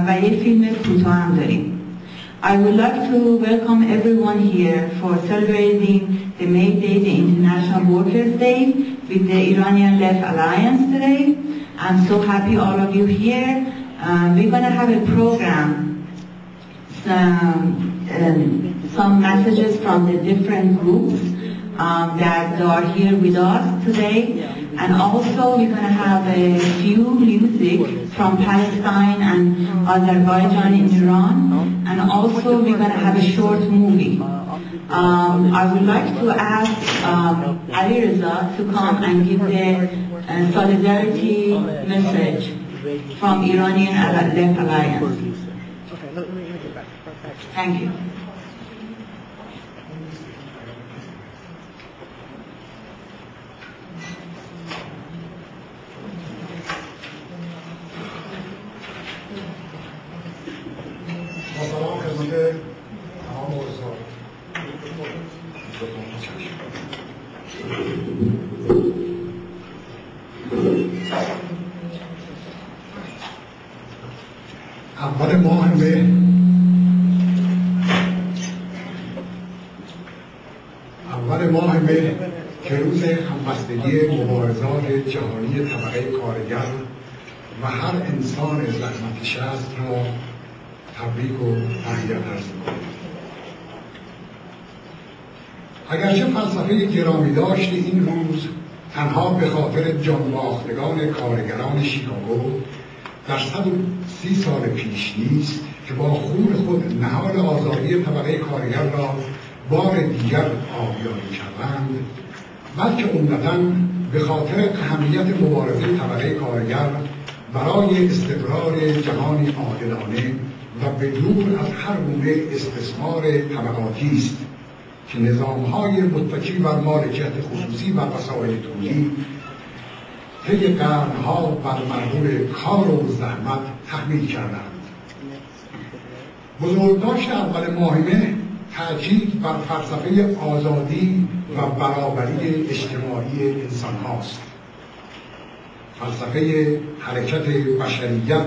و یک فیلم کوتاه هم داریم. I would like to welcome everyone here for celebrating the May Day, the International Workers' Day, with the Iranian Left Alliance today. I'm so happy all of you here. We're going to have a program, some messages from the different groups that are here with us today. And also we're going to have a few music from Palestine and Azerbaijan in Iran. And also we're going to have a short movie. I would like to ask Ali Reza to come and give the solidarity message from Iranian Left Alliance. Thank you. سلام خدمت تمام عضوان. اول ماه مه که روز همبستگی مبارزات جهانی طبقه کارگر و هر انسان زحمتکش است را تبریک و تحیت عرض می‌کنم. اگرچه فلسفه گرامی داشت این روز تنها به خاطر جانباختگان کارگران شیکاگو در 130 سال پیش نیست که با خون خود نهال آزادی طبقه کارگر را بار دیگر آبیاری کردند، بلکه عمدتاً به خاطر اهمیت مبارزه طبقه کارگر برای استقرار جهانی عادلانه و به دور از هر گونه استثمار طبقاتی است که نظام‌های متکی بر مالکیت خصوصی و وسایل تولید طی قرن‌ها بر مردم کار و زحمت تحمیل کردند. بزرگداشت اول ماه مه تأکید بر فلسفه آزادی و برابری اجتماعی انسان هاست. فلسفه حرکت بشریت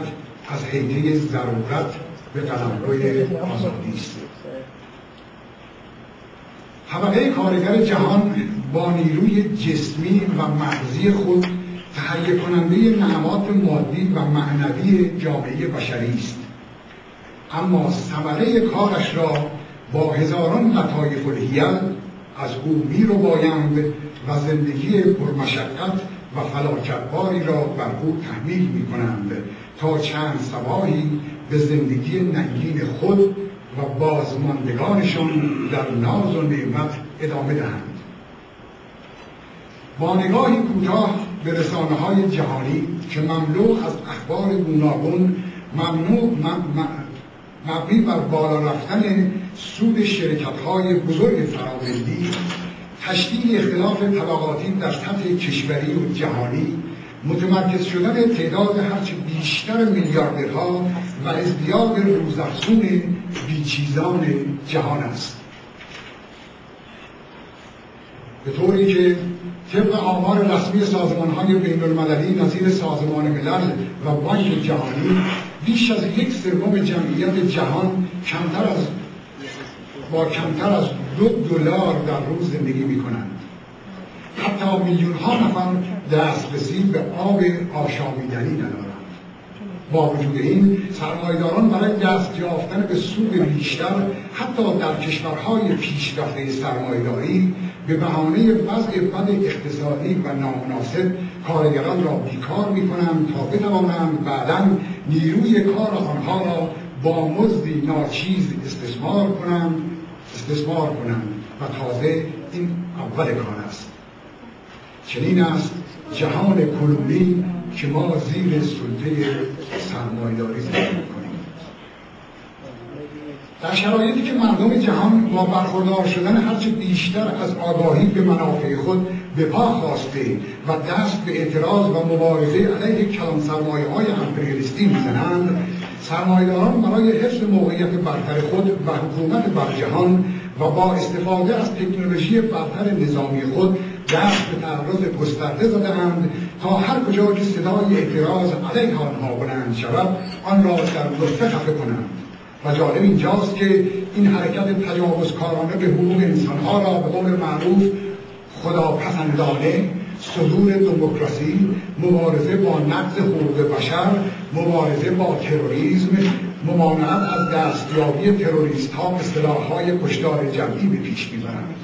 از حیطه ضرورت به قلمروی آزادی است. طبقه کارگر جهان با نیروی جسمی و مغزی خود تهیه کننده نعمات مادی و معنوی جامعه بشری است، اما ثمره کارش را با هزاران لطایف الحیل از او می‌ربایند و زندگی پرمشقت و فلاکتباری را بر او تحمیل می‌کنند تا چند صباحی به زندگی ننگین خود و بازماندگانشان در ناز و نعمت ادامه دهند. با نگاهی کوتاه به رسانه‌های جهانی که مملو از اخبار گوناگون مبنی بر بالا رفتن سود شرکت‌های بزرگ فرآمدی، تشدید اختلاف طبقاتی در سطح کشوری و جهانی، متمرکز شدن تعداد هرچه بیشتر میلیاردرها و ازدیاد روزافزون بیچیزان جهان است. به طوری که طبق آمار رسمی سازمان‌های بین‌المللی نظیر سازمان ملل و بانک جهانی، بیش از 1/3 جمعیت جهان با کمتر از $2 در روز زندگی می‌کنند. حتی میلیون‌ها نفر دسترسی به آب آشامیدنی ندارند. با وجود این، سرمایه‌داران برای دست یافتن به سود بیشتر حتی در کشورهای پیشرفته سرمایه‌داری به بهانه وضع بد اقتصادی و نامناسب کارگران را بیکار می‌کنند تا بتوانند بعداً نیروی کار آنها را با مزدی ناچیز استثمار کنند و تازه این اول کار است. چنین است جهان کنونی که ما زیر سلطه سرمایه‌داری زندگی می‌کنیم. در شرایطی که مردم جهان با برخوردار شدن هرچه بیشتر از آگاهی به منافع خود به پا خواسته و دست به اعتراض و مبارزه علیه کلان سرمایه‌های امپریالیستی می‌زنند، سرمایه‌داران برای حفظ موقعیت برتر خود و حکومت بر جهان و با استفاده از تکنولوژی برتر نظامی خود دست به تعرض گسترده زده‌اند تا هر کجا که صدای اعتراض علیه آنها بلند شود آن را در نطفه خفه کنند. و جالب اینجاست که این حرکت تجاوزکارانه به حقوق انسانها را به قول معروف خداپسندانه، صدور دموکراسی، مبارزه با نقض حقوق بشر، مبارزه با تروریسم، ممانعت از دستیابی تروریست‌ها به سلاح‌های کشتار جمعی به پیش می‌برند.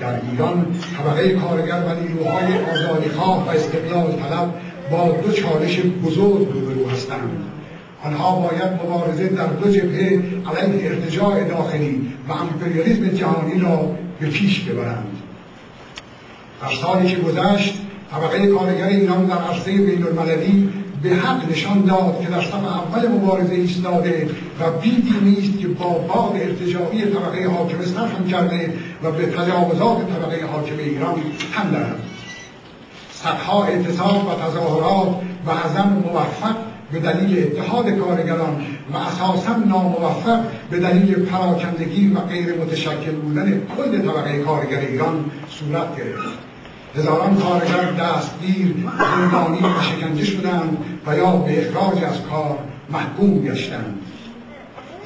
در ایران طبقه کارگر و نیروهای آزادی‌خواه و استقلال طلب با دو چالش بزرگ روبرو هستند. آنها باید مبارزه در دو جبهه علیه ارتجاع داخلی و امپریالیسم جهانی را به پیش ببرند. در سالی که گذشت طبقه کارگر ایران در عرصه بین‌المللی به حق نشان داد که در صف اول مبارزه ایستاده و بیدی نیست که با باد ارتجاعی طبقه حاکمه سرخم کرده و به تجاوزات طبقه حاکم ایران تن دهد. صدها اعتصاب و تظاهرات و عزم موفق به دلیل اتحاد کارگران و اساساً ناموفق به دلیل پراکندگی و غیر متشکل بودن کل طبقه کارگر ایران صورت گرفت. هزاران کارگر دستگیر، زندانی و شکنجه شدند و یا به اخراج از کار محکوم گشتند.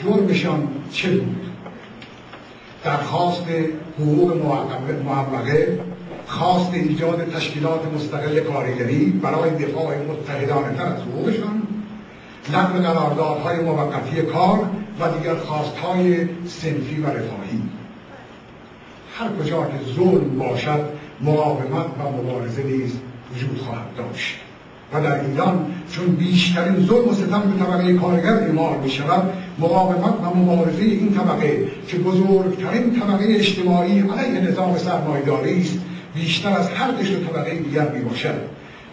جرمشان چه بود؟ درخواست حقوق معوقه، خواست ایجاد تشکیلات مستقل کارگری برای دفاع متحدانه تر از حقوقشان، لغو قراردادهای موقتی کار و دیگر خواستهای صنفی و رفاهی. هر کجا که ظلم باشد مقاومت و مبارزه نیز وجود خواهد داشت و در ایران چون بیشترین ظلم و ستم به طبقه کارگر اعمال می شود، مقاومت و مبارزه این طبقه که بزرگترین طبقه اجتماعی علیه نظام سرمایه‌داری است بیشتر از هر قشر طبقه دیگر می باشد.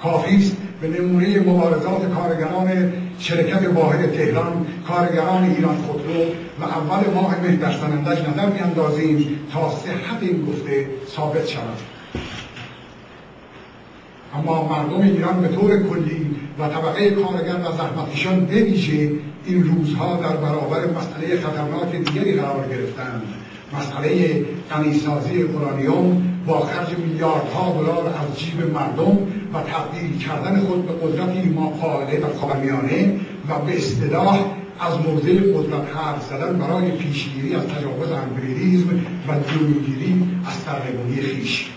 کافی است به نمونه مبارزات کارگران شرکت واحد تهران، کارگران ایران خودرو و اول ماه مه در سنندج نظر بیندازیم تا صحت این گفته ثابت شود. اما مردم ایران به طور کلی و طبقه کارگر و زحمتکشان به ویژه این روزها در برابر مسئله خطرناک دیگری قرار گرفتند. مسئله غنیسازی اورانیوم با خرج میلیاردها دلار از جیب مردم و تبدیل کردن خود به قدرتی ماقاله و خاورمیانه و به اصطلاح از موضع قدرت حرف زدن برای پیشگیری از تجاوز امپریالیسم و جلوگیری از سرنگونی خویش.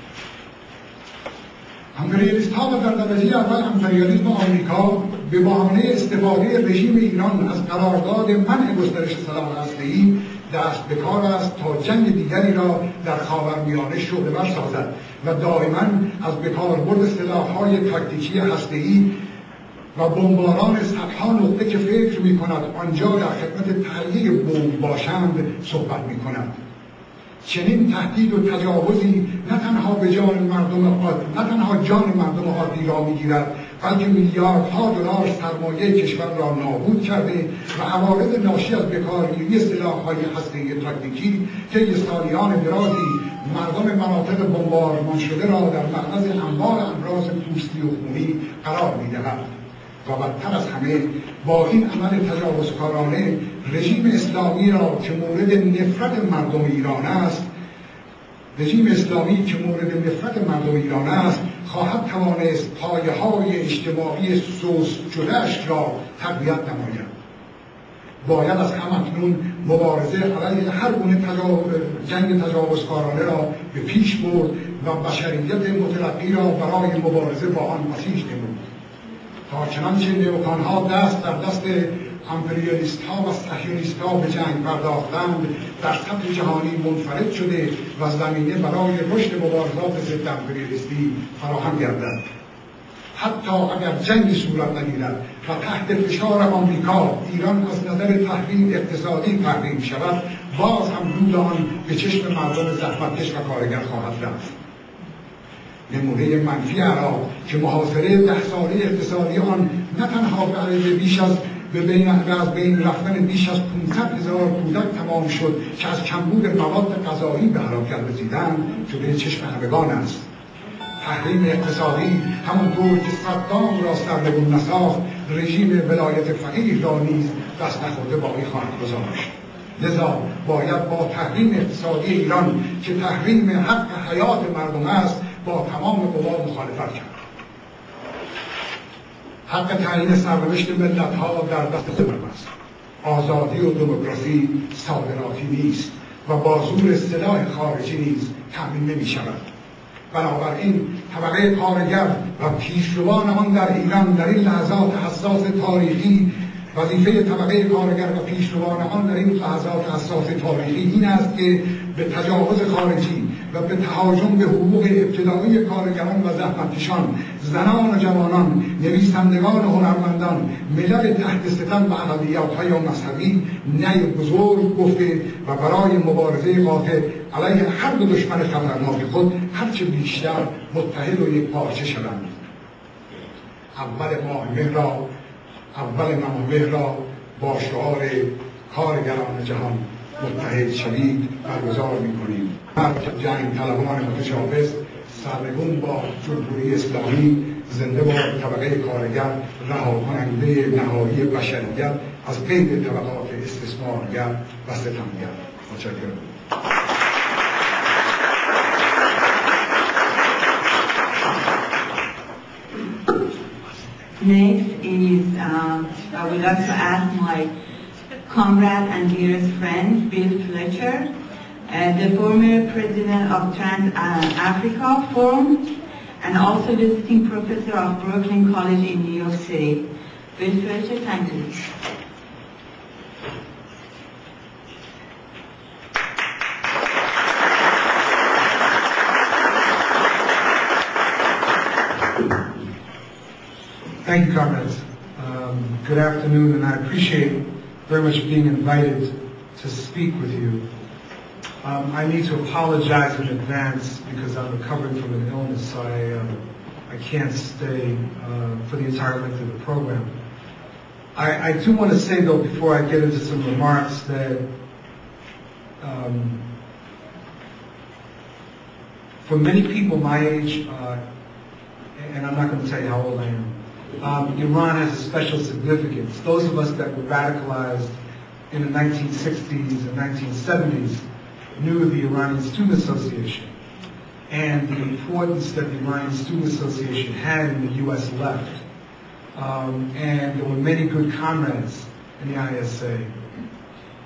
امپریالیست‌ها و در درجه اول امپریالیسم آمریکا به بهانه استفاده رژیم ایران از قرارداد منع گسترش سلاح هسته‌ای دست به کار است تا جنگ دیگری را در خاورمیانه شعله‌ور سازد و دائما از بکاربرد سلاح‌های تاکتیکی هسته‌ای و بمباران صدها نقطه که فکر می‌کند آنجا در خدمت تهیه بمب باشند صحبت می‌کند. چنین تهدید و تجاوزی نه تنها به جان مردم عادی را می‌گیرد، بلکه میلیاردها دلار سرمایه کشور را نابود کرده و عوارض ناشی از بکارگیری سلاح‌های هسته‌ای تاکتیکی طی سالیان درازی مردم مناطق بمبارمان شده را در معرض انواع امراض پوستی و خونی قرار می‌دهد. و بدتر از همه با این عمل تجاوزکارانه رژیم اسلامی را که مورد نفرت مردم ایران است خواهد توانست پایه‌های اجتماعی سست شده‌اش را تقویت نماید. باید از هم‌اکنون مبارزه علیه هر گونه جنگ تجاوزکارانه را به پیش برد و بشریت مترقی را برای مبارزه با آن مسیج نمود. تا چنانچه نیوکان‌ها دست در دست امپریالیست‌ها و صهیونیست‌ها به جنگ پرداختند، در سطح جهانی منفرد شده و زمینه برای رشد مبارزات ضد امپریالیستی فراهم گردد. حتی اگر جنگی صورت نگیرد و تحت فشار آمریکا ایران از نظر تحریم اقتصادی تحریم شود، باز هم رود آن به چشم مردم زحمتکش و کارگر خواهد رفت. نمونه منفی عراق که محاصره 10 ساله اقتصادی آن نه تنها به از بین رفتن بیش از 500,000 کودک تمام شد که از کمبود مواد غذایی به هلاکت رسیدند، جلوی چشم همگان است. تحریم اقتصادی همانطور که صدام را سرنگون نساخت، رژیم ولایت فقیه را نیز دست نخورده باقی خواهد گذاشت. لذا باید با تحریم اقتصادی ایران که تحریم حق حیات مردم است با تمام قوا مخالفت کرد. حق تعیین سرنوشت ملت‌ها در دست خودمان است. آزادی و دموکراسی صادراتی نیست و با زور سلاح خارجی نیز تأمین نمی‌شود. بنابراین طبقه کارگر و پیشروان آن در ایران در این لحظات حساس تاریخی، وظیفه طبقه کارگر و پیشروان آن در این لحظات حساس تاریخی این است که به تجاوز خارجی و به تهاجم به حقوق ابتدایی کارگران و زحمتکشان، زنان و جوانان، نویسندگان و هنرمندان، ملل تحت ستم و اقلیت‌های مذهبی نه بزرگ گفته و برای مبارزه قاطع علیه هر دو دشمن خطرناک خود هرچه بیشتر متحد و یکپارچه شوند. اول ماه را با شعار کارگران جهان متحد شوید برگزار می‌کنیم. جنگ طلبان متجاوز سرنگون با جمهوری اسلامی، زنده باد طبقه کارگر، رها کننده نهایی بشریت از قید طبقات استثمارگر و ستمگر. متشکرم. Next is, I would like to ask my comrade and dearest friend, Bill Fletcher, the former president of Trans-Africa Forum, and also visiting professor of Brooklyn College in New York City. Bill Fletcher, thank you. Thank you, comrades. Good afternoon, and I appreciate very much being invited to speak with you. I need to apologize in advance because I'm recovering from an illness, so I can't stay for the entire length of the program. I do want to say, though, before I get into some remarks, that for many people my age, and I'm not going to tell you how old I am, Iran has a special significance. Those of us that were radicalized in the 1960s and 1970s knew the Iranian Student Association and the importance that the Iranian Student Association had in the U.S. left. And there were many good comrades in the ISA.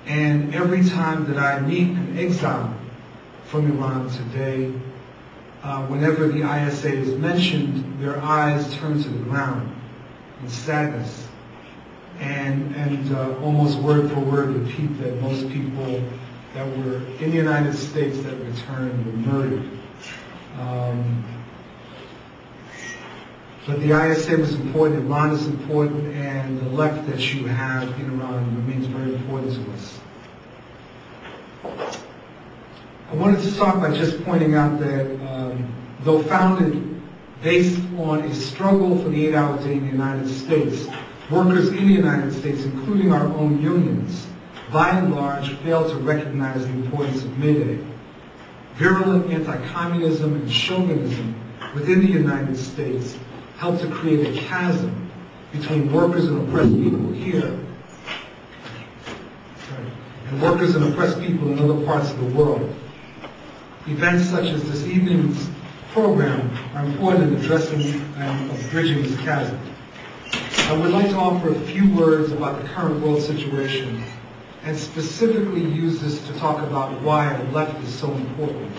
And every time that I meet an exile from Iran today, whenever the ISA is mentioned, their eyes turn to the ground in sadness and almost word for word repeat that most people that were in the United States that returned were murdered. But the ISA was important, Iran is important, and the left that you have in Iran remains very important to us. I wanted to start by just pointing out that though founded based on a struggle for the 8-hour day in the United States, workers in the United States, including our own unions, by and large failed to recognize the importance of May Day. Virulent anti-communism and chauvinism within the United States helped to create a chasm between workers and oppressed people here and workers and oppressed people in other parts of the world. Events such as this evening's program are important in addressing and bridging this chasm. I would like to offer a few words about the current world situation and specifically use this to talk about why the left is so important.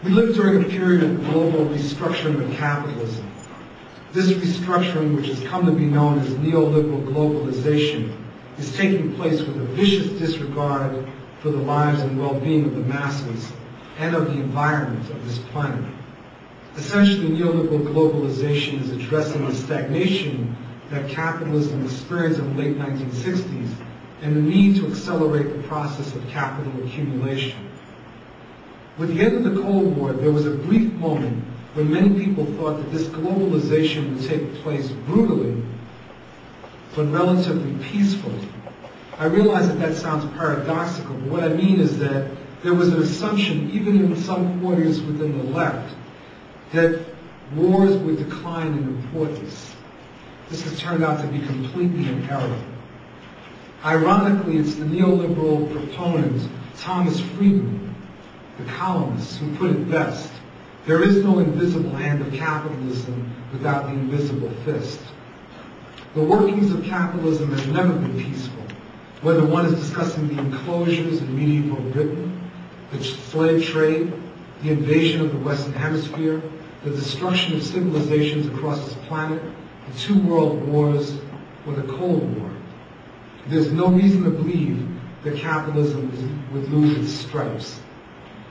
We live during a period of global restructuring of capitalism. This restructuring, which has come to be known as neoliberal globalization, is taking place with a vicious disregard for the lives and well-being of the masses and of the environment of this planet. Essentially, neoliberal globalization is addressing the stagnation that capitalism experienced in the late 1960s and the need to accelerate the process of capital accumulation. With the end of the Cold War, there was a brief moment when many people thought that this globalization would take place brutally, but relatively peacefully. I realize that that sounds paradoxical, but what I mean is that there was an assumption, even in some quarters within the left, that wars would decline in importance. This has turned out to be completely an error. Ironically, it's the neoliberal proponent, Thomas Friedman, the columnist, who put it best: there is no invisible hand of capitalism without the invisible fist. The workings of capitalism have never been peaceful, whether one is discussing the enclosures in medieval Britain, the slave trade, the invasion of the Western Hemisphere, the destruction of civilizations across this planet, the 2 world wars, or the Cold War. There's no reason to believe that capitalism would lose its stripes.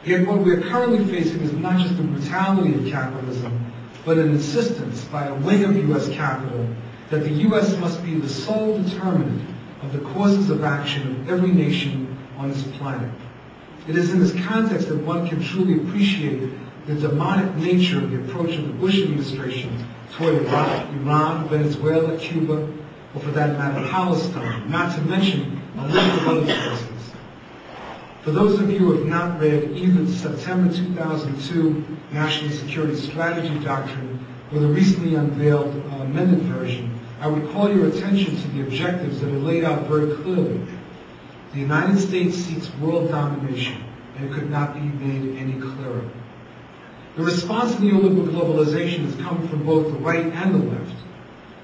Yet what we're currently facing is not just the brutality of capitalism, but an insistence by a wing of U.S. capital that the U.S. must be the sole determinant of the courses of action of every nation on this planet. It is in this context that one can truly appreciate the demonic nature of the approach of the Bush administration toward Iraq, Iran, Venezuela, Cuba, or for that matter, Palestine, not to mention a list of other places. For those of you who have not read either the September 2002 National Security Strategy Doctrine or the recently unveiled amended version, I would call your attention to the objectives that are laid out very clearly. The United States seeks world domination, and it could not be made any clearer. The response to neoliberal globalization has come from both the right and the left.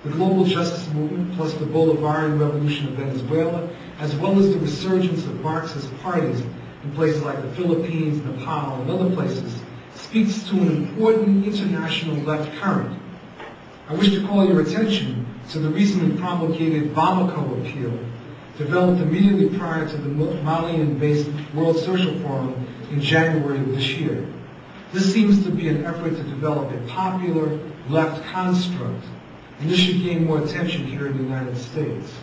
The global justice movement, plus the Bolivarian revolution of Venezuela, as well as the resurgence of Marxist parties in places like the Philippines, Nepal, and other places, speaks to an important international left current. I wish to call your attention to the recently promulgated Bamako appeal, developed immediately prior to the Malian-based World Social Forum in January of this year. This seems to be an effort to develop a popular left construct, and this should gain more attention here in the United States.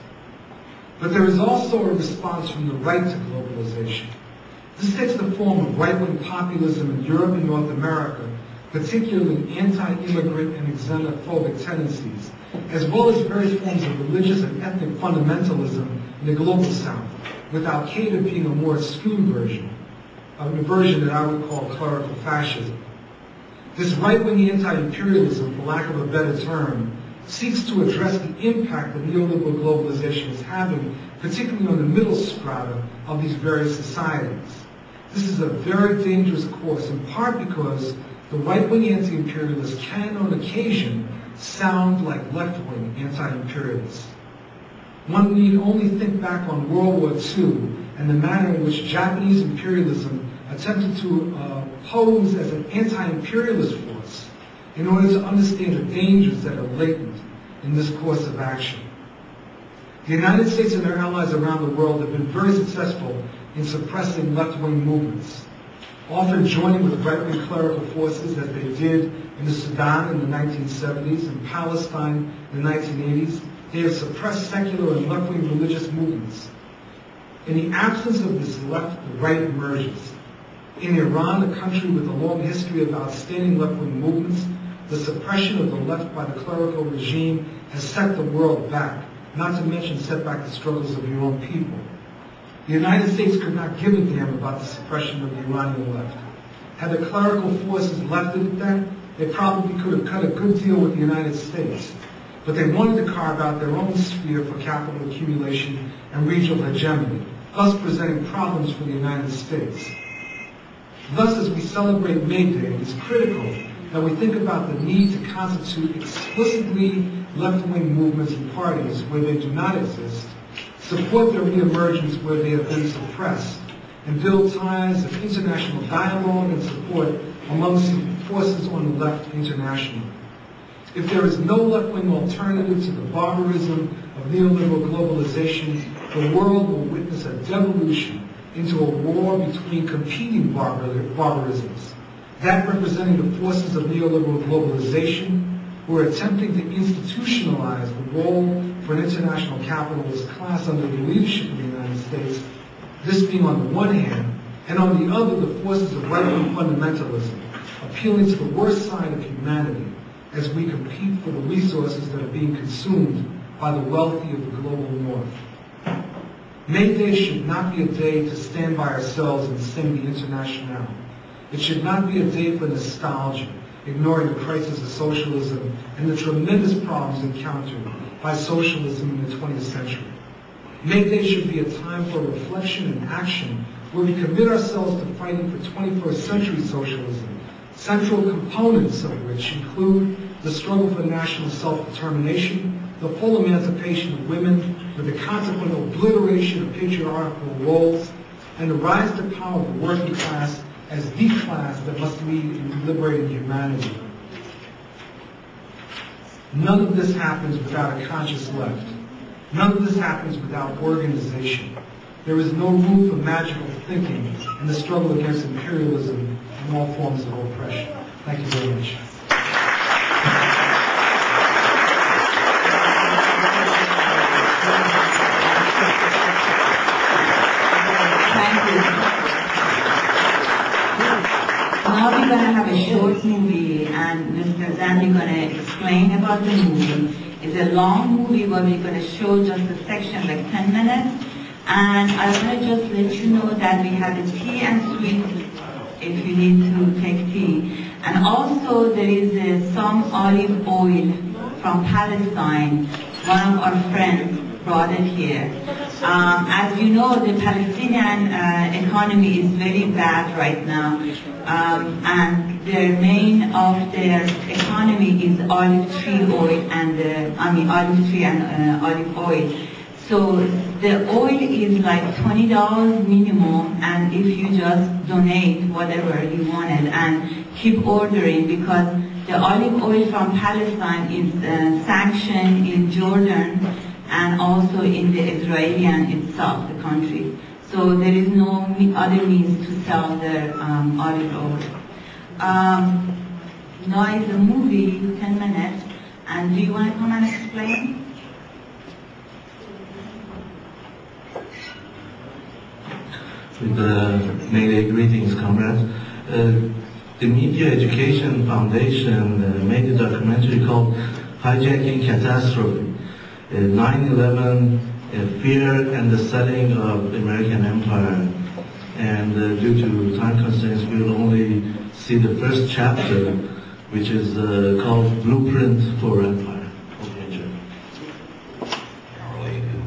But there is also a response from the right to globalization. This takes the form of right-wing populism in Europe and North America, particularly anti-immigrant and xenophobic tendencies, as well as various forms of religious and ethnic fundamentalism in the global South, with Al-Qaeda being a more extreme version, a version that I would call clerical fascism. This right-wing anti-imperialism, for lack of a better term, seeks to address the impact that neoliberal globalization is having, particularly on the middle strata of these various societies. This is a very dangerous course, in part because the right-wing anti-imperialists can, on occasion, sound like left-wing anti-imperialists. One need only think back on World War II and the manner in which Japanese imperialism attempted to pose as an anti-imperialist force in order to understand the dangers that are latent in this course of action. The United States and their allies around the world have been very successful in suppressing left-wing movements, often joining with right-wing clerical forces as they did in the Sudan in the 1970s and Palestine in the 1980s. They have suppressed secular and left-wing religious movements. In the absence of this left, the right emerges. In Iran, a country with a long history of outstanding left-wing movements, the suppression of the left by the clerical regime has set the world back, not to mention set back the struggles of your own people. The United States could not give a damn about the suppression of the Iranian left. Had the clerical forces left it at that, they probably could have cut a good deal with the United States. But they wanted to carve out their own sphere for capital accumulation and regional hegemony, thus presenting problems for the United States. Thus, as we celebrate May Day, it is critical that we think about the need to constitute explicitly left-wing movements and parties where they do not exist, support their re-emergence where they have been suppressed, and build ties of international dialogue and support amongst forces on the left internationally. If there is no left-wing alternative to the barbarism of neoliberal globalization, the world will witness a devolution into a war between competing barbarisms, that representing the forces of neoliberal globalization, who are attempting to institutionalize the role for an international capitalist class under the leadership of the United States, this being on the one hand, and on the other the forces of right-wing fundamentalism, appealing to the worst side of humanity as we compete for the resources that are being consumed by the wealthy of the global north. May Day should not be a day to stand by ourselves and sing the Internationale. It should not be a day for nostalgia, ignoring the crisis of socialism and the tremendous problems encountered by socialism in the 20th century. May Day should be a time for reflection and action where we commit ourselves to fighting for 21st century socialism, central components of which include the struggle for national self-determination, the full emancipation of women, with the consequent obliteration of patriarchal roles, and the rise to power of the working class as the class that must lead in liberating humanity. None of this happens without a conscious left. None of this happens without organization. There is no room for magical thinking in the struggle against imperialism and all forms of oppression. Thank you very much. Thank you. Now we're going to have a short movie, and Mr. Zandi is going to explain about the movie. It's a long movie, but we're going to show just a section, like 10 minutes. And I want to just let you know that we have the tea and sweets if you need to take tea. And also there is some olive oil from Palestine. One of our friends brought it here. As you know, the Palestinian economy is very bad right now. And the main of their economy is olive tree oil and olive tree and olive oil. So the oil is like $20 minimum, and if you just donate whatever you wanted and keep ordering, because the olive oil from Palestine is sanctioned in Jordan and also in the Israeli itself, the country. So there is no other means to sell the olive oil. Now is the movie, 10 minutes, and do you want to come and explain? With May Day greetings, comrades. The Media Education Foundation made a documentary called Hijacking Catastrophe, 9/11, Fear and the Setting of the American Empire. And due to time constraints, we will only see the first chapter, which is called Blueprint for Empire.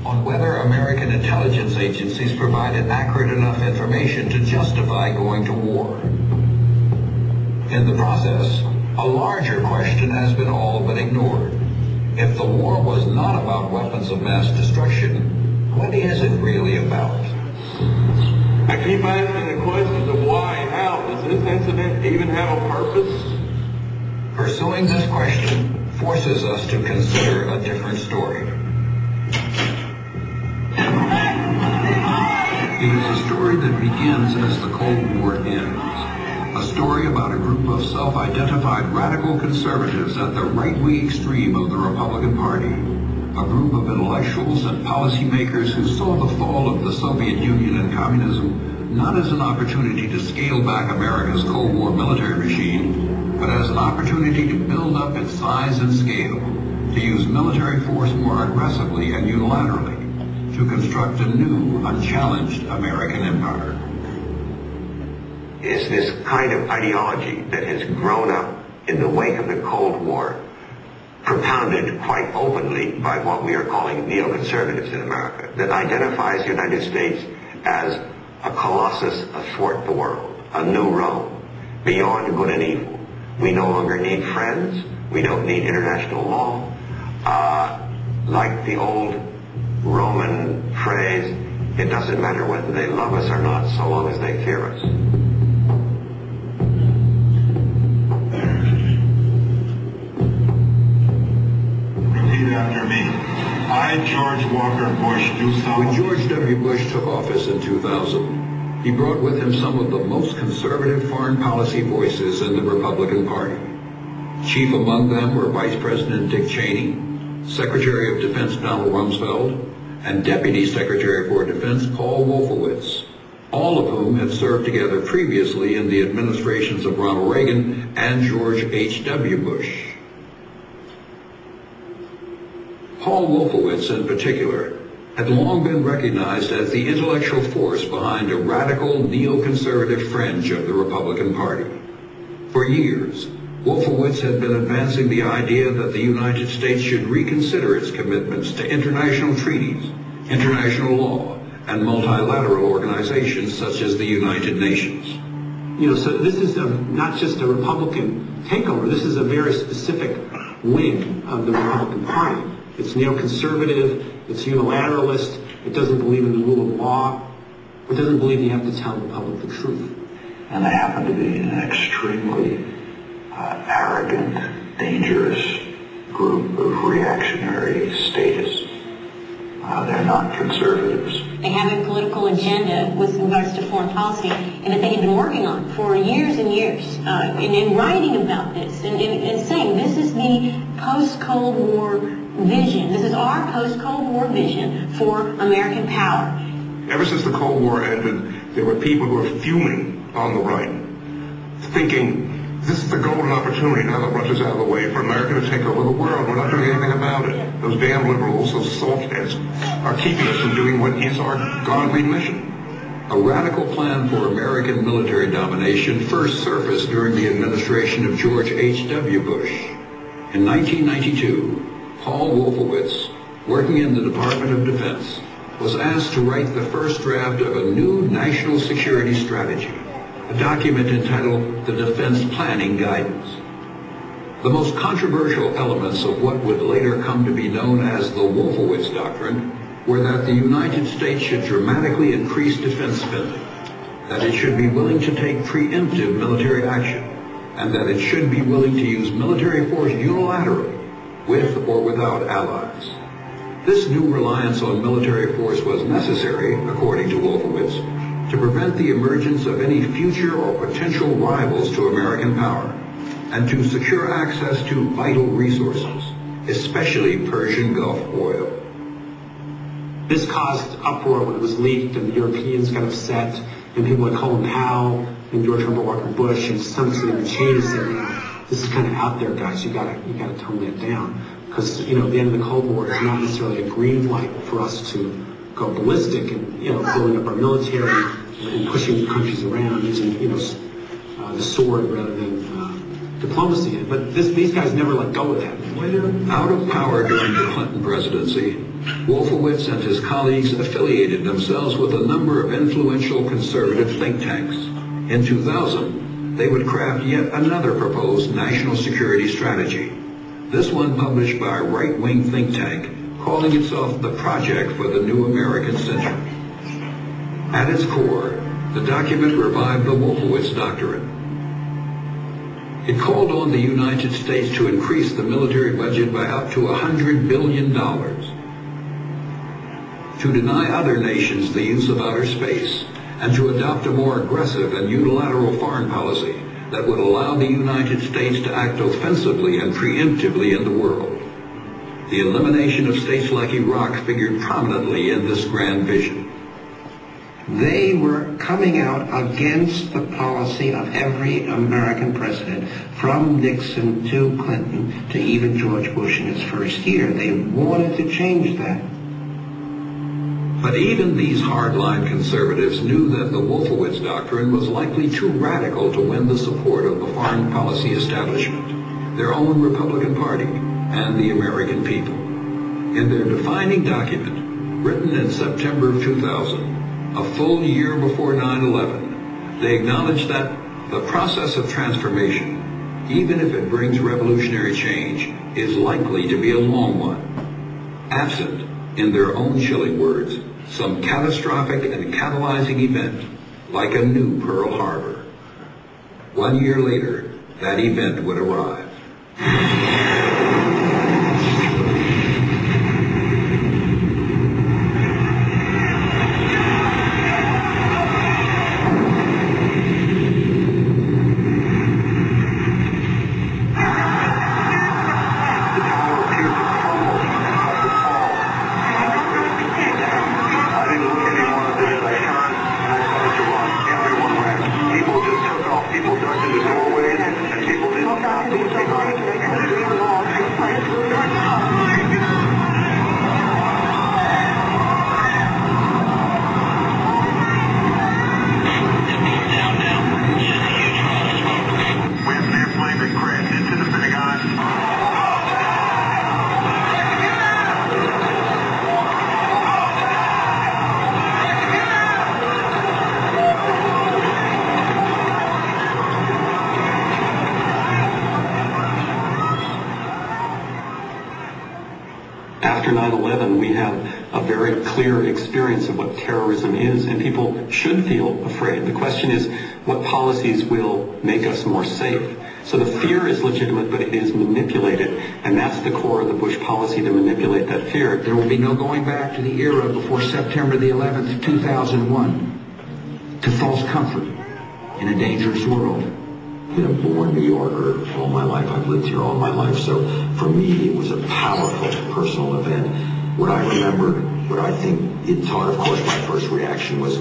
On whether American intelligence agencies provided accurate enough information to justify going to war. In the process, a larger question has been all but ignored. If the war was not about weapons of mass destruction, what is it really about? I keep asking the questions of why, how, does this incident even have a purpose? Pursuing this question forces us to consider a different story. It is a story that begins as the Cold War ends. A story about a group of self-identified radical conservatives at the right-wing extreme of the Republican Party. A group of intellectuals and policymakers who saw the fall of the Soviet Union and communism not as an opportunity to scale back America's Cold War military machine, but as an opportunity to build up its size and scale, to use military force more aggressively and unilaterally, to construct a new, unchallenged American empire. It's this kind of ideology that has grown up in the wake of the Cold War, propounded quite openly by what we are calling neoconservatives in America, that identifies the United States as a colossus athwart the world, a new Rome, beyond good and evil. We no longer need friends. We don't need international law. Like the old Roman phrase, it doesn't matter whether they love us or not, so long as they fear us. Repeat after me. I, George Walker Bush, do solemnly... When George W. Bush took office in 2000, he brought with him some of the most conservative foreign policy voices in the Republican Party. Chief among them were Vice President Dick Cheney, Secretary of Defense Donald Rumsfeld, and Deputy Secretary for Defense Paul Wolfowitz, all of whom had served together previously in the administrations of Ronald Reagan and George H.W. Bush. Paul Wolfowitz, in particular, had long been recognized as the intellectual force behind a radical neoconservative fringe of the Republican Party. For years, Wolfowitz had been advancing the idea that the United States should reconsider its commitments to international treaties international law, and multilateral organizations such as the United Nations. You know, so this is not just a Republican takeover. This is a very specific wing of the Republican Party. It's neoconservative, it's unilateralist, it doesn't believe in the rule of law, it doesn't believe you have to tell the public the truth. And they happen to be an extremely arrogant, dangerous group of reactionary statists. They're not conservatives. They have a political agenda with regards to foreign policy, and that they have been working on for years and years, and writing about this, and saying this is the post-Cold War vision. This is our post-Cold War vision for American power. Ever since the Cold War ended, there were people who were fuming on the right, thinking, this is the golden opportunity now that Russia's out of the way for America to take over the world. We're not doing anything about it. Those damn liberals, those saltheads, are keeping us from doing what is our godly mission. A radical plan for American military domination first surfaced during the administration of George H.W. Bush. In 1992, Paul Wolfowitz, working in the Department of Defense, was asked to write the first draft of a new national security strategy, a document entitled the Defense Planning Guidance. The most controversial elements of what would later come to be known as the Wolfowitz Doctrine were that the United States should dramatically increase defense spending, that it should be willing to take preemptive military action, and that it should be willing to use military force unilaterally, with or without allies. This new reliance on military force was necessary, according to Wolfowitz, to prevent the emergence of any future or potential rivals to American power, and to secure access to vital resources, especially Persian Gulf oil. This caused uproar when it was leaked, and the Europeans got upset, and people like Colin Powell and George Herbert Walker Bush and some extent the Cheney said, this is kind of out there, guys. You gotta tone that down, because at the end of the Cold War is not necessarily a green light for us to go ballistic and building up our military and pushing countries around using the sword rather than diplomacy. But these guys never let go of that. Out of power during the Clinton presidency, Wolfowitz and his colleagues affiliated themselves with a number of influential conservative think tanks. In 2000, they would craft yet another proposed national security strategy, this one published by a right-wing think tank calling itself the Project for the New American Century. At its core, the document revived the Wolfowitz Doctrine. It called on the United States to increase the military budget by up to $100 billion, to deny other nations the use of outer space, and to adopt a more aggressive and unilateral foreign policy that would allow the United States to act offensively and preemptively in the world. The elimination of states like Iraq figured prominently in this grand vision. They were coming out against the policy of every American president, from Nixon to Clinton to even George Bush in his first year. They wanted to change that. But even these hardline conservatives knew that the Wolfowitz Doctrine was likely too radical to win the support of the foreign policy establishment, their own Republican Party, and the American people. In their defining document, written in September of 2000, a full year before 9/11, they acknowledged that the process of transformation, even if it brings revolutionary change, is likely to be a long one, absent, in their own chilling words, some catastrophic and catalyzing event, like a new Pearl Harbor. 1 year later, that event would arrive. after 9/11, we have a very clear experience of what terrorism is, and people should feel afraid. The question is, what policies will make us more safe? So the fear is legitimate, but it is manipulated, and that's the core of the Bush policy, to manipulate that fear. There will be no going back to the era before September the 11th, 2001, to false comfort in a dangerous world. You know, born New Yorker all my life. I've lived here all my life. So for me, it was a powerful personal event. What I remembered, what I think it taught, of course, my first reaction was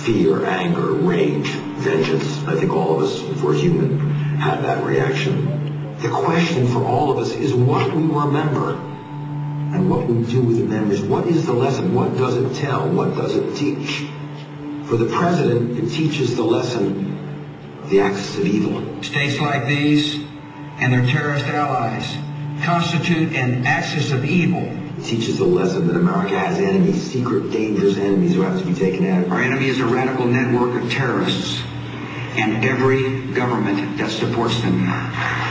fear, anger, rage, vengeance. I think all of us, if we're human, have that reaction. The question for all of us is what we remember and what we do with the memories. What is the lesson? What does it tell? What does it teach? For the president, it teaches the lesson of the axis of evil. States like these and their terrorist allies constitute an axis of evil. It teaches the lesson that America has enemies, secret, dangerous enemies who have to be taken out. Our enemy is a radical network of terrorists and every government that supports them.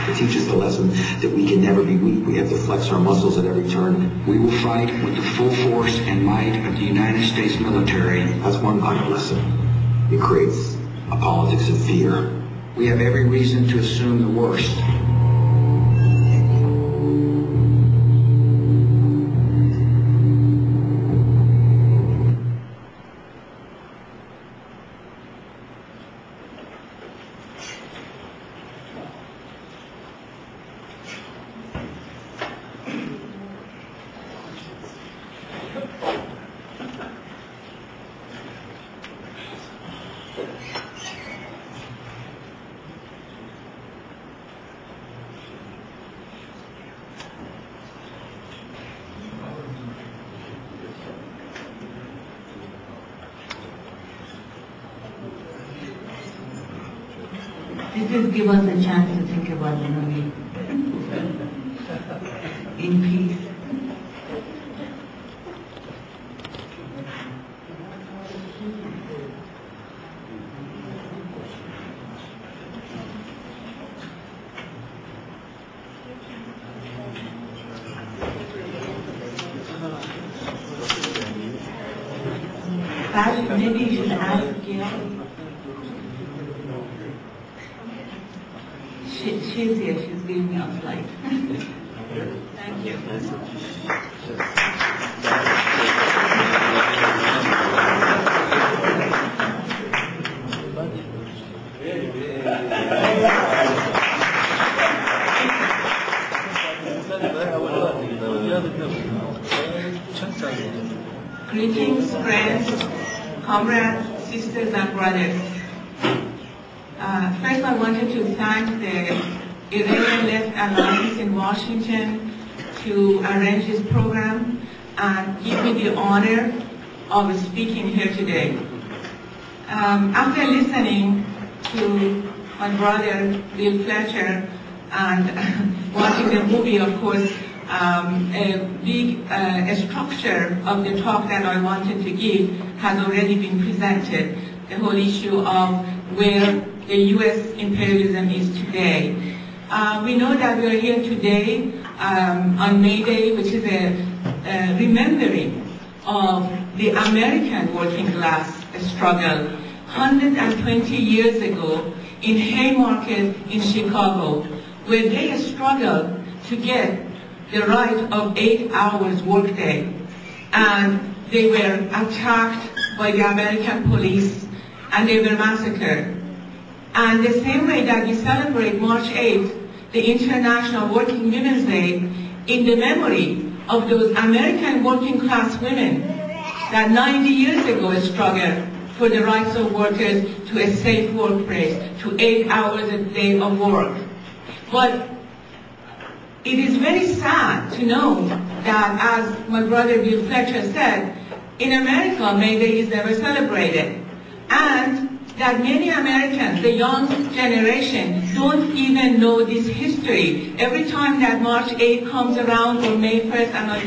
It teaches the lesson that we can never be weak. We have to flex our muscles at every turn. We will fight with the full force and might of the United States military. That's one kind of lesson. It creates a politics of fear. We have every reason to assume the worst. This will give us a chance to think about the movie in peace. Maybe you should ask Gail. She's here. She's giving me a slide. Thank you. Greetings, friends, comrades, sisters, and brothers. First, I wanted to thank the Iranian Left Alliance in Washington to arrange this program and give me the honor of speaking here today. After listening to my brother, Bill Fletcher, and watching the movie, of course, a big structure of the talk that I wanted to give has already been presented. The whole issue of where the U.S. imperialism is today. We know that we are here today on May Day, which is a remembering of the American working class struggle 120 years ago in Haymarket in Chicago, where they struggled to get the right of 8 hours workday, and they were attacked by the American police and they were massacred. And the same way that we celebrate March 8th, the International Working Women's Day, in the memory of those American working class women that 90 years ago struggled for the rights of workers to a safe workplace, to 8 hours a day of work. But it is very sad to know that, as my brother Bill Fletcher said, in America, May Day is never celebrated. And that many Americans, the young generation, don't even know this history. Every time that March 8th comes around, or May 1st, and I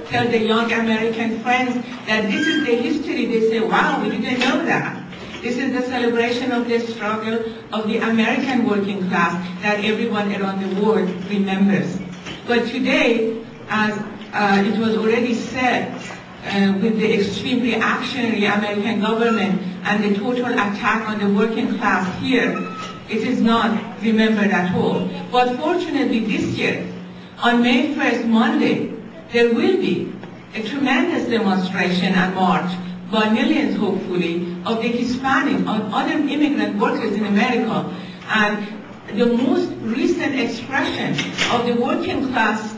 tell the young American friends that this is the history, they say, wow, we didn't know that. This is the celebration of the struggle of the American working class that everyone around the world remembers. But today, as it was already said with the extreme reactionary American government and the total attack on the working class here, it is not remembered at all. But fortunately this year, on May 1st, Monday, there will be a tremendous demonstration and march by millions, hopefully, of the Hispanic and other immigrant workers in America. And the most recent expression of the working class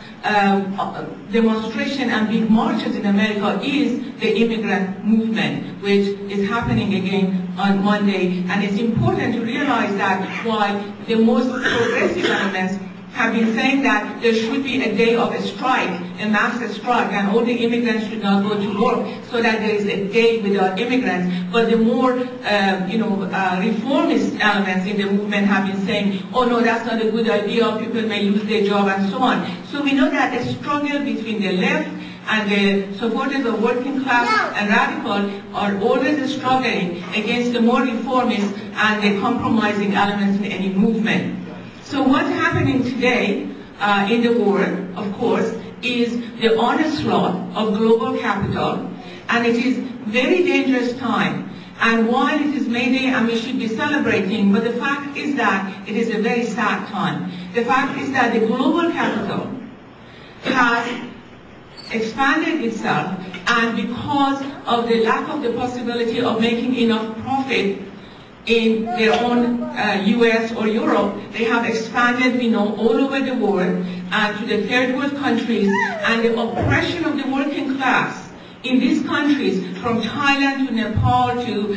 demonstration and big marches in America is the immigrant movement, which is happening again on Monday. And it's important to realize that while the most progressive elements have been saying that there should be a day of a strike, a mass strike, and all the immigrants should not go to work, so that there is a day without immigrants. But the more, reformist elements in the movement have been saying, oh no, that's not a good idea, people may lose their job, and so on. So we know that the struggle between the left and the supporters of working class and radical are always struggling against the more reformist and the compromising elements in any movement. So what's happening today in the world, of course, is the onslaught of global capital, and it is very dangerous time. And while it is May Day and we should be celebrating, but the fact is that it is a very sad time. The fact is that the global capital has expanded itself, and because of the lack of the possibility of making enough profit in their own US or Europe, they have expanded, we know, all over the world and to the third world countries, and the oppression of the working class in these countries, from Thailand to Nepal to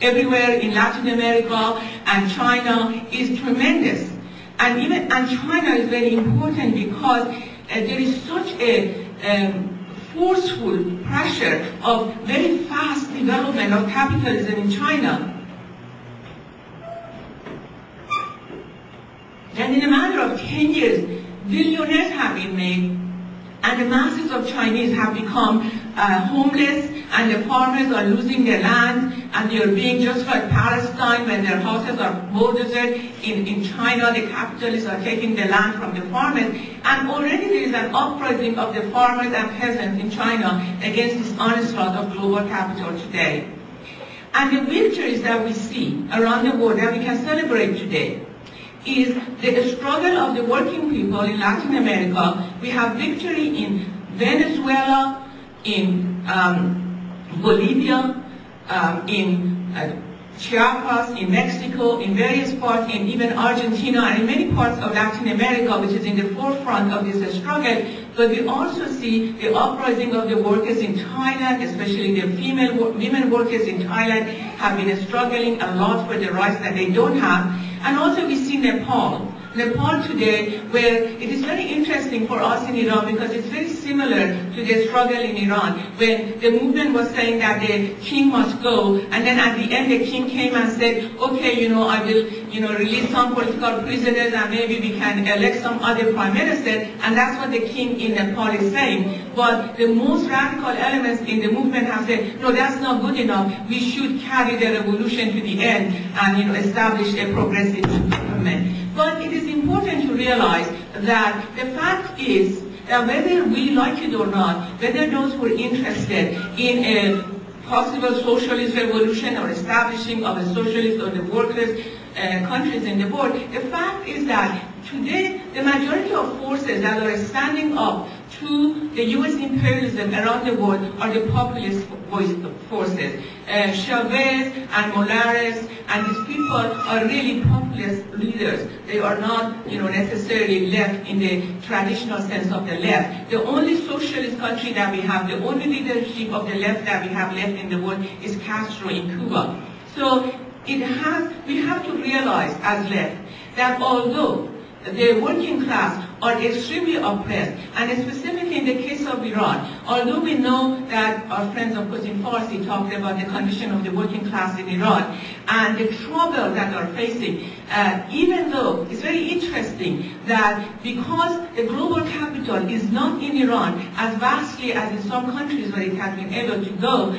everywhere in Latin America and China, is tremendous. And China is very important because there is such a forceful pressure of very fast development of capitalism in China. And in a matter of 10 years, billionaires have been made, and the masses of Chinese have become homeless, and the farmers are losing their land, and they are being just like Palestine when their houses are bulldozed. In China, the capitalists are taking the land from the farmers, and already there is an uprising of the farmers and peasants in China against this onslaught of global capital today. And the victories that we see around the world that we can celebrate today is the struggle of the working people in Latin America. We have victory in Venezuela, in Bolivia, in Chiapas, in Mexico, in various parts, in even Argentina, and in many parts of Latin America, which is in the forefront of this struggle. But we also see the uprising of the workers in Thailand, especially the women workers in Thailand have been struggling a lot for the rights that they don't have. And also we see Nepal today, where it is very interesting for us in Iran because it's very similar to the struggle in Iran, when the movement was saying that the king must go, and then at the end the king came and said, okay, I will, release some political prisoners and maybe we can elect some other prime minister, and that's what the king in Nepal is saying. But the most radical elements in the movement have said, no, that's not good enough. We should carry the revolution to the end and, establish a progressive government. But it is important to realize that the fact is that whether we like it or not, whether those who are interested in a possible socialist revolution or establishing of a socialist or the workers' countries in the world, the fact is that today the majority of forces that are standing up to the U.S. imperialism around the world are the populist forces. Chavez and Morales and these people are really populist leaders. They are not, necessarily left in the traditional sense of the left. The only socialist country that we have, the only leadership of the left that we have left in the world is Castro in Cuba. So we have to realize as left that although the working class are extremely oppressed, and specifically in the case of Iran, although we know that our friends of course in Farsi talked about the condition of the working class in Iran and the trouble that they're facing, even though it's very interesting that because the global capital is not in Iran as vastly as in some countries where it has been able to go,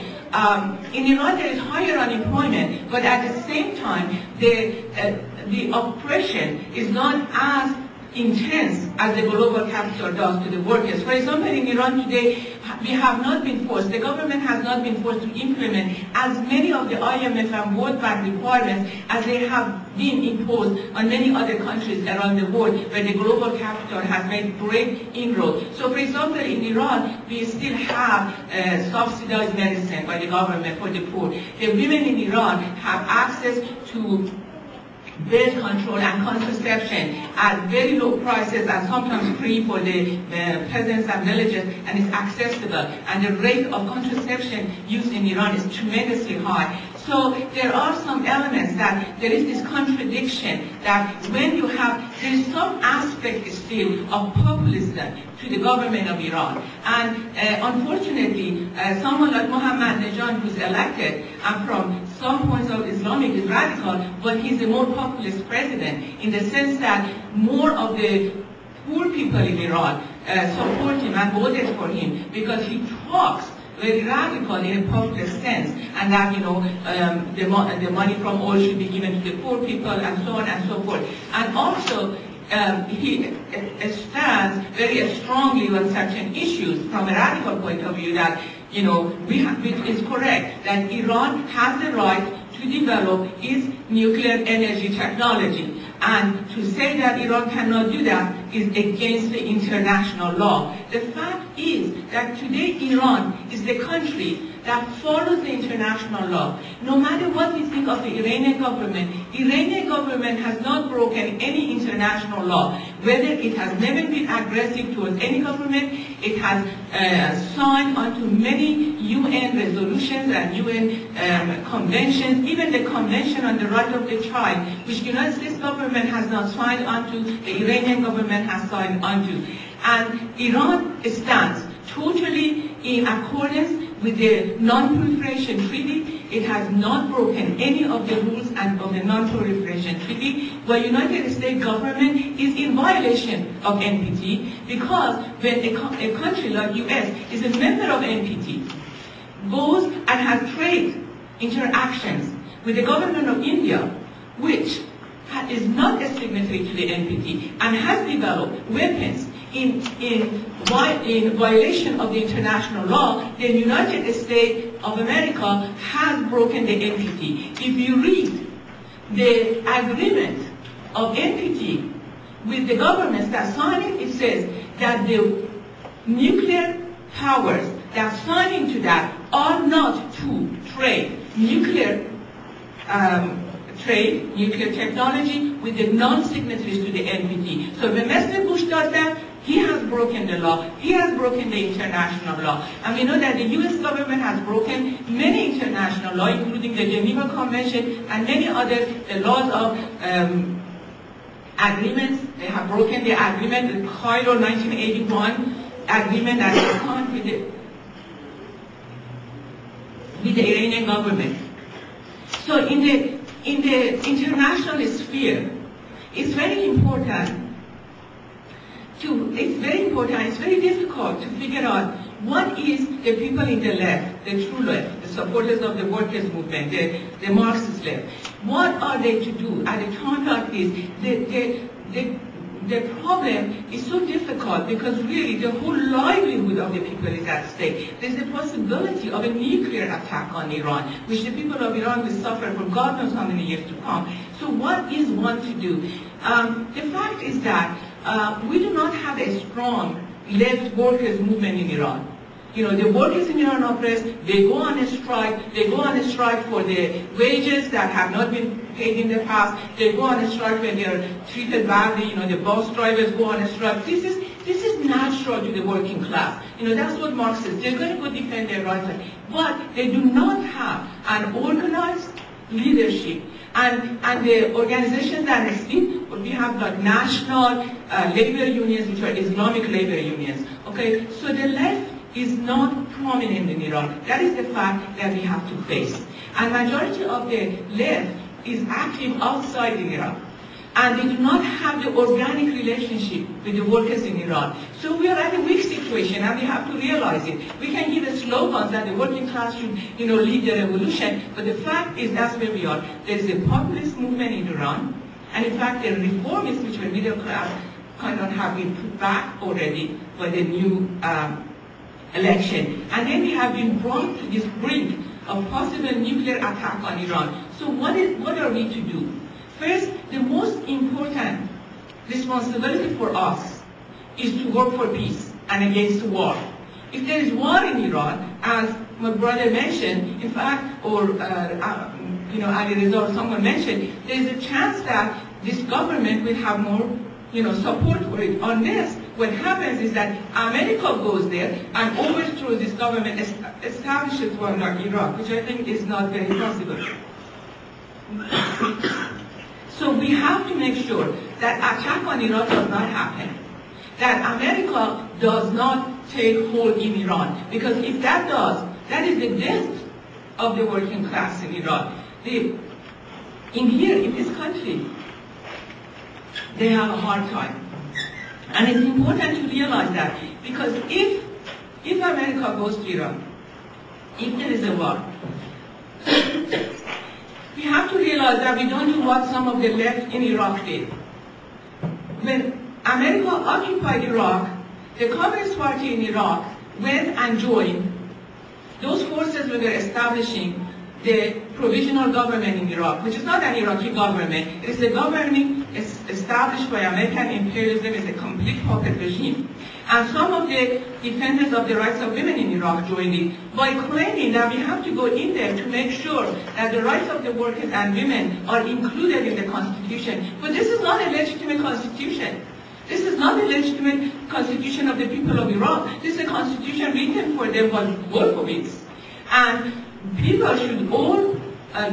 in Iran there is higher unemployment, but at the same time the oppression is not as intense as the global capital does to the workers. For example, in Iran today, we have not been forced, the government has not been forced to implement as many of the IMF and World Bank requirements as they have been imposed on many other countries around the world where the global capital has made great inroads. So for example, in Iran, we still have subsidized medicine by the government for the poor. The women in Iran have access to birth control and contraception at very low prices and sometimes free for the peasants and villagers, and it's accessible. And the rate of contraception used in Iran is tremendously high. So there are some elements that there is this contradiction that when you have, there is some aspect still of populism to the government of Iran. And unfortunately, someone like Mohammad-Nejad, who's elected, and from some points of Islamic is radical, but he's a more populist president in the sense that more of the poor people in Iran support him and voted for him because he talks very radical in a populist sense, and that, you know, the money from oil should be given to the poor people and so on and so forth. And also, he stands very strongly on certain issues from a radical point of view that, you know, it is correct that Iran has the right to develop its nuclear energy technology. And to say that Iran cannot do that is against the international law. The fact is that today Iran is the country that follows the international law. No matter what we think of the Iranian government has not broken any international law. Whether it has never been aggressive towards any government, it has signed onto many UN resolutions and UN conventions, even the Convention on the Right of the Child, which the United States government has not signed onto, the Iranian government has signed onto. And Iran stands totally in accordance with the Non-Proliferation Treaty. It has not broken any of the rules and of the Non-Proliferation Treaty, while the United States government is in violation of NPT, because when a country like US is a member of NPT, goes and has trade interactions with the government of India, which is not a signatory to the NPT, and has developed weapons in violation of the international law, the United States of America has broken the NPT. If you read the agreement of NPT with the governments that signed it, it says that the nuclear powers that sign into that are not to trade nuclear nuclear technology with the non-signatories to the NPT. So when Mr. Bush does that, he has broken the law. He has broken the international law. And we know that the U.S. government has broken many international laws, including the Geneva Convention and many other laws of agreements. They have broken the agreement, the Cairo 1981 agreement that they signed with the Iranian government. So in the international sphere, it's very important. It's very difficult to figure out what is the people in the left, the true left, the supporters of the workers' movement, the Marxist left. What are they to do at a time like this? The problem is so difficult because really the whole livelihood of the people is at stake. There's the possibility of a nuclear attack on Iran, which the people of Iran will suffer for God knows how many years to come. So what is one to do? The fact is that we do not have a strong left workers movement in Iran. You know, the workers in Iran are oppressed, they go on a strike, for the wages that have not been paid in the past, they go on a strike when they are treated badly, you know, the bus drivers go on a strike. This is natural to the working class. You know, that's what Marx says. They're going to go defend their rights. But they do not have an organized leadership. And the organizations that exist, we have like national labor unions, which are Islamic labor unions. Okay, so the left is not prominent in Iran. That is the fact that we have to face. And majority of the left is active outside in Iran. And they do not have the organic relationship with the workers in Iran. So we are at a weak situation, and we have to realize it. We can give a slogan that the working class should, you know, lead the revolution, but the fact is that's where we are. There is a populist movement in Iran, and in fact the reformists, which are middle class, kind of have been put back already by the new election. And then we have been brought to this brink of possible nuclear attack on Iran. So what are we to do? First, the most important responsibility for us is to work for peace and against war. If there is war in Iran, as my brother mentioned, in fact, or Ali Reza or someone mentioned, there is a chance that this government will have more, support for it. Unless what happens is that America goes there and overthrows this government, establishes war in Iraq, which I think is not very possible. So we have to make sure that attack on Iraq does not happen, that America does not take hold in Iran, because if that does, that is the death of the working class in Iran. In this country, they have a hard time. And it's important to realize that, because if America goes to Iran, if there is a war, we have to realize that we don't do what some of the left in Iraq did. When America occupied Iraq, the Communist Party in Iraq went and joined those forces that were establishing the provisional government in Iraq, which is not an Iraqi government. It is a government established by American imperialism. It's a complete puppet regime. And some of the defenders of the rights of women in Iraq joined it by claiming that we have to go in there to make sure that the rights of the workers and women are included in the constitution. But this is not a legitimate constitution. This is not a legitimate constitution of the people of Iraq. This is a constitution written for them by Wolfowitz. And people should all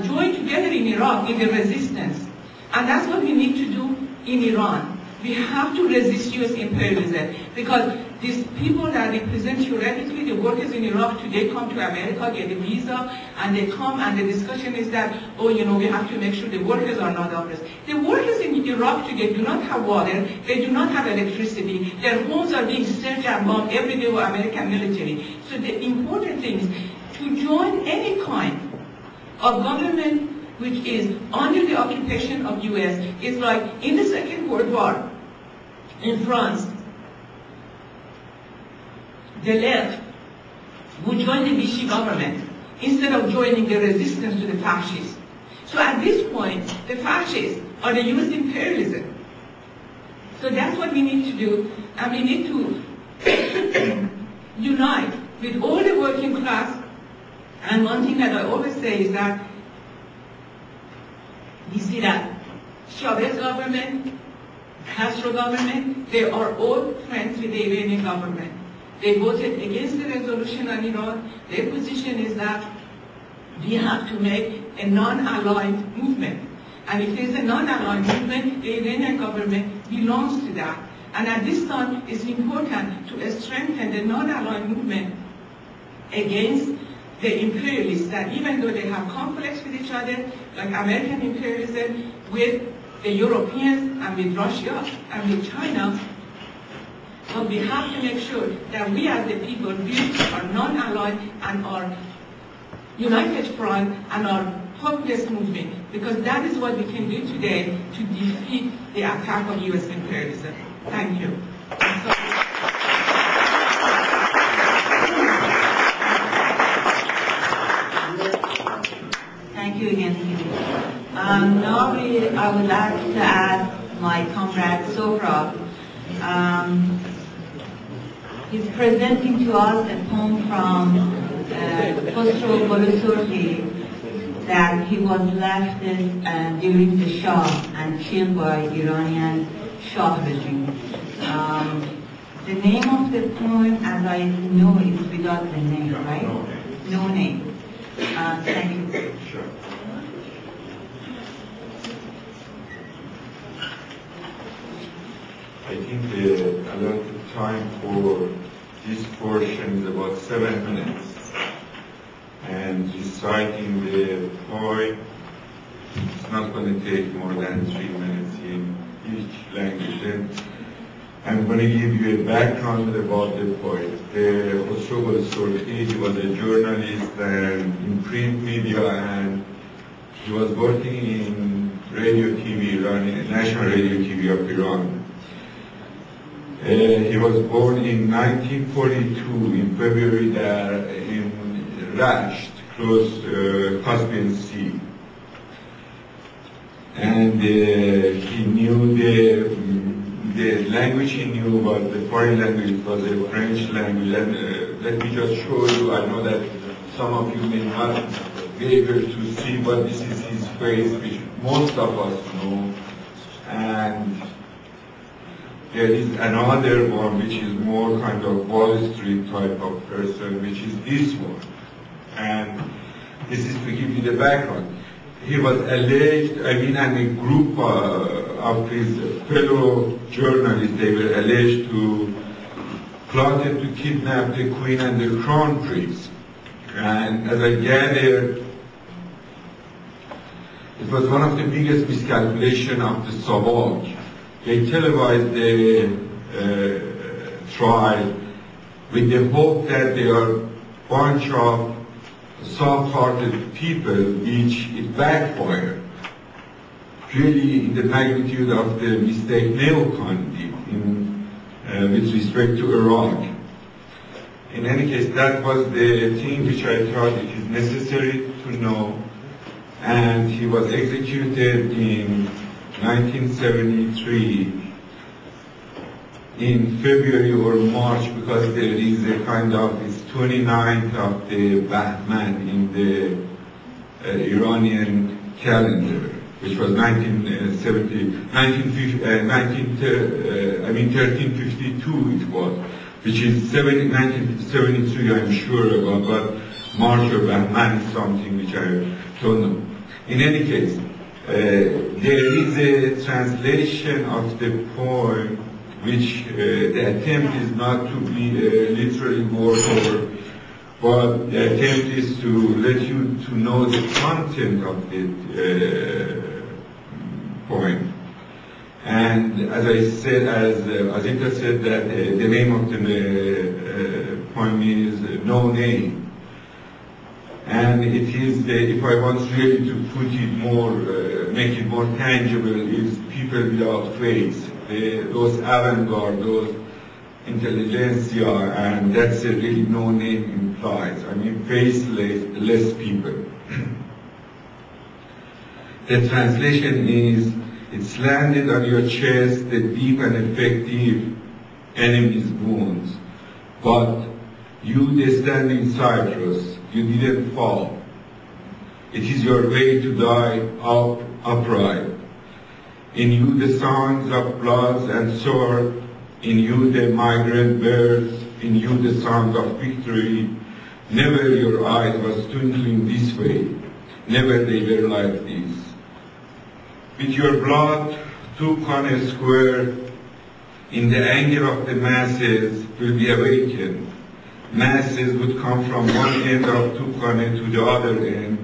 join together in Iraq in the resistance. And that's what we need to do in Iran. We have to resist U.S. imperialism, because these people that represent theoretically the workers in Iraq today come to America, get a visa, and they come, and the discussion is that, we have to make sure the workers are not oppressed. The workers in Iraq today do not have water, they do not have electricity, their homes are being searched and bombed every day by American military. So the important thing is to join any kind of government which is under the occupation of U.S. It's like in the Second World War in France, the left would join the Vichy government instead of joining the resistance to the fascists. So at this point, the fascists are the U.S. imperialism. So that's what we need to do, and we need to unite with all the working class. And one thing that I always say is that we see that Chavez government, Castro government, they are all friends with the Iranian government. They voted against the resolution on Iran. Their position is that we have to make a non-aligned movement. And if there is a non-aligned movement, the Iranian government belongs to that. And at this time, it's important to strengthen the non-aligned movement against the imperialists, that even though they have conflicts with each other, like American imperialism, with the Europeans and with Russia and with China, but we have to make sure that we as the people, we are non-aligned and are united front and are populist movement, because that is what we can do today to defeat the attack of U.S. imperialism. Thank you. Thank you again, Steve. Now I would like to ask my comrade Sohrab. He's presenting to us a poem from Khosrow Bolusurti, that he was leftist during the Shah and killed by Iranian Shah regime. The name of the poem, as I know, is without the name, right? No name. Thank you. Sure. I think the allotted time for this portion is about 7 minutes. And reciting the poem, it's not going to take more than 3 minutes in each language. And I'm going to give you a background about the poet. Khosrow Bolusurti, he was a journalist and in print media, and he was working in radio TV, National Radio TV of Iran. He was born in 1942 in February there in Rasht, close Caspian Sea. And he knew the language he knew was the foreign language, was a French language. And let me just show you, I know that some of you may not be able to see, but this is his face, which most of us know. And there is another one which is more kind of Wall Street type of person, which is this one. And this is to give you the background. He was alleged, and a group of his fellow journalists, they were alleged to plotted to kidnap the Queen and the Crown Prince. And as I gathered, it was one of the biggest miscalculations of the Savage. They televised the trial with the hope that they are a bunch of soft-hearted people, which it backfired. Really in the magnitude of the mistake Neocon did with respect to Iraq. In any case, that was the thing which I thought it is necessary to know. And he was executed in 1973 in February or March, because there is a kind of, it's 29th of the Bahman in the Iranian calendar, which was 1352 it was, which is 1973 I'm sure about, but March or Bahman is something which I don't know. In any case, there is a translation of the poem which the attempt is not to be literally word over, but the attempt is to let you to know the content of the poem. And as I said, as Azita said, that the name of the poem is No Name. And it is, if I want really to put it more, make it more tangible, is people without face. Those avant-garde, those intelligentsia, and that's really no name implies. Faceless people. The translation is, it's landed on your chest, the deep and effective enemy's wounds. But you, the standing Cyprus, you didn't fall. It is your way to die upright. In you the songs of blood and sword, in you the migrant birds, in you the songs of victory. Never your eyes was twinkling this way, never they were like this. With your blood, Tukane Square, in the anger of the masses, will be awakened. Masses would come from one end of Tukane to the other end.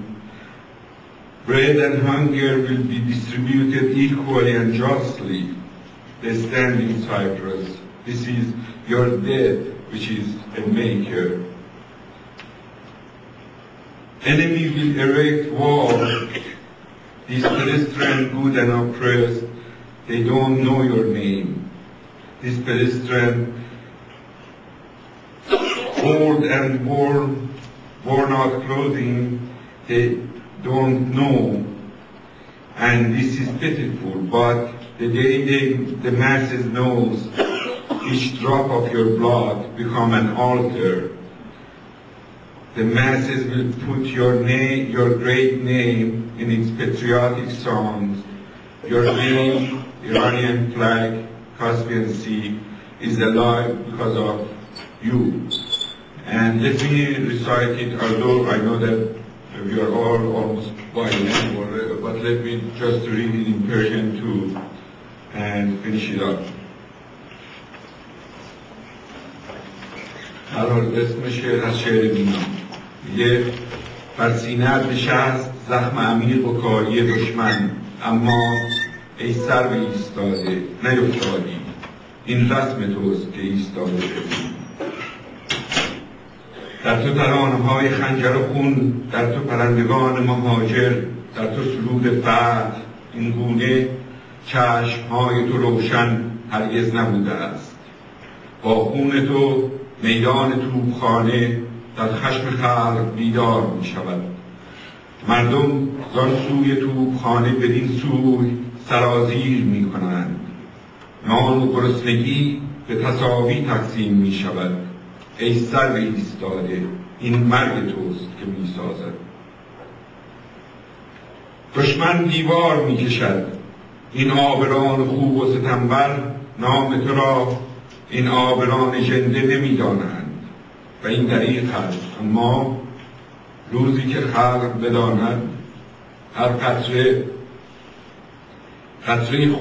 Bread and hunger will be distributed equally and justly. The standing Cyprus. This is your death, which is a maker. Enemy will erect walls. These pedestrian good and oppressed, they don't know your name. These pedestrian old and worn out clothing, they don't know. And this is pitiful, but the day the masses knows, each drop of your blood become an altar. The masses will put your name, your great name, in its patriotic songs. Your name, Iranian flag, Caspian Sea, is alive because of you. And let me recite it, although I know that we are all almost bilingual, but let me just read it in Persian too, and finish it up. اسم شعر از شعر مینا میگه بر سینه‌ات نشست زخم عمیق و کاری دشمن، اما ای سرو ایستاده نیفتادی، این رسم توست که ایستاده شدی. در تو ترانه‌های خنجر و خون، در تو پرندگان مهاجر، در تو سرود فتح، این گونه چشم‌های تو روشن هرگز نبوده است. با خون تو میدان توپخانه در خشم خلق بیدار می شود. مردم زان سوی توپخانه بدین سوی سرازیر می کنند. نان و گرسنگی به تساوی تقسیم می شود. ای سر ایستاده، این مرگ توست که می سازد. دشمن دیوار می کشد، این آبران خوب و ستمبر نام تو را این آبران ژنده نمی دانند و این دریغ است. اما روزی که خلق بداند هر قطره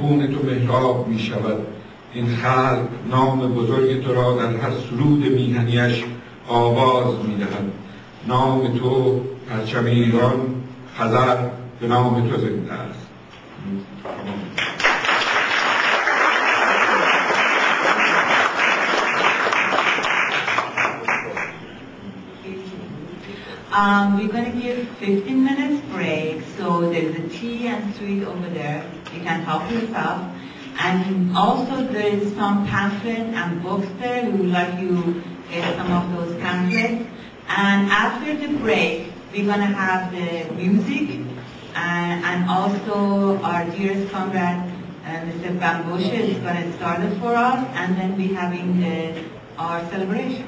خون تو محراب می شود. این خلق نام بزرگ تو را در هر سرود میهنیش آواز می دهد. نام تو پرچم ایران خزر به نام تو زنده است. We're going to give 15 minutes break, so there's a tea and sweet over there. You can help yourself. And also there is some pamphlets and books there. We would like you to get some of those pamphlets. And after the break, we're going to have the music and also our dearest comrade, Mr. Bamboshe is going to start it for us, and then we're having our celebration.